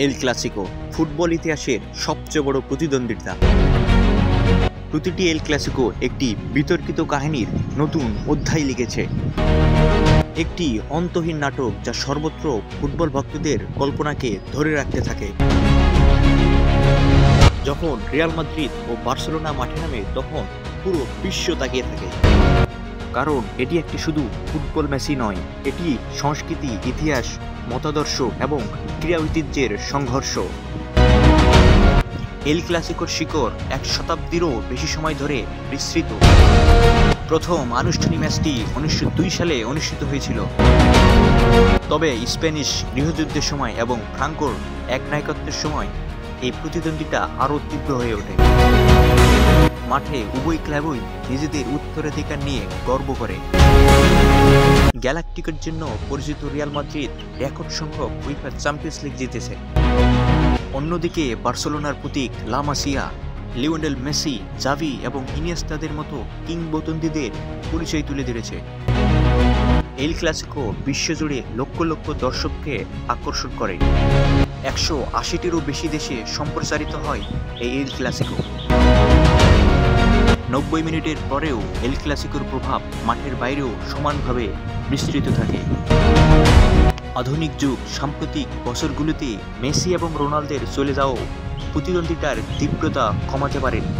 El Clasico football ইতিহাসের সবচেয়ে বড় প্রতিদ্বন্দ্বিতা। প্রতিটি এল ক্লাসিকো একটি বিতর্কিত কাহিনীর নতুন অধ্যায় লিখেছে, একটি অন্তহীন নাটক যা সর্বত্র ফুটবল ভক্তদের কল্পনাকে ধরে রাখতে থাকে। যখন রিয়াল মাদ্রিদ ও বার্সেলোনা মাঠে নামে তখন পুরো বিশ্ব তাকিয়ে থাকে, কারণ এটি একটি শুধু ফুটবল ম্যাচই নয়, এটি সংস্কৃতি, ইতিহাস, মতাদর্শ এবং ক্রীড়া ঐতিহ্যের সংঘর্ষ। এল ক্লাসিকোর শিকড় এক শতাব্দীরও বেশি সময় ধরে বিস্তৃত। প্রথম আনুষ্ঠানিক ম্যাচটি 1902 সালে অনুষ্ঠিত হয়েছিল, তবে স্প্যানিশ গৃহযুদ্ধের সময় এবং ফ্রাঙ্কোর একনায়কত্বের সময় এই প্রতিদ্বন্দ্বিতা আরও তীব্র হয়ে ওঠে। মাঠে উভয় ক্লাবই নিজেদের উত্তরাধিকার নিয়ে গর্ব করে। গ্যালাকটিকের জন্য পরিচিত রিয়াল মাদ্রিদ রেকর্ড সংখ্যক উইফা চ্যাম্পিয়ন্স লিগ জিতেছে। অন্যদিকে বার্সেলোনার প্রতীক লা মাসিয়া লিওনেল মেসি, জাভি এবং ইনিয়েস্তাদের মতো কিংবদন্তিদের পরিচয় তুলে ধরেছে। এল ক্লাসিকো বিশ্বজুড়ে লক্ষ লক্ষ দর্শককে আকর্ষণ করে। 180টিরও বেশি দেশে সম্প্রচারিত হয় এই এল ক্লাসিকো। 90 মিনিটের পরেও এল ক্লাসিকোর প্রভাব মাঠের বাইরেও সমানভাবে বিস্তৃত থাকে। আধুনিক যুগ সাম্প্রতিক বছরগুলোতে মেসি এবং রোনালদোর চলে যাওয়াও প্রতিদ্বন্দ্বিতার তীব্রতা কমাতে পারেনি।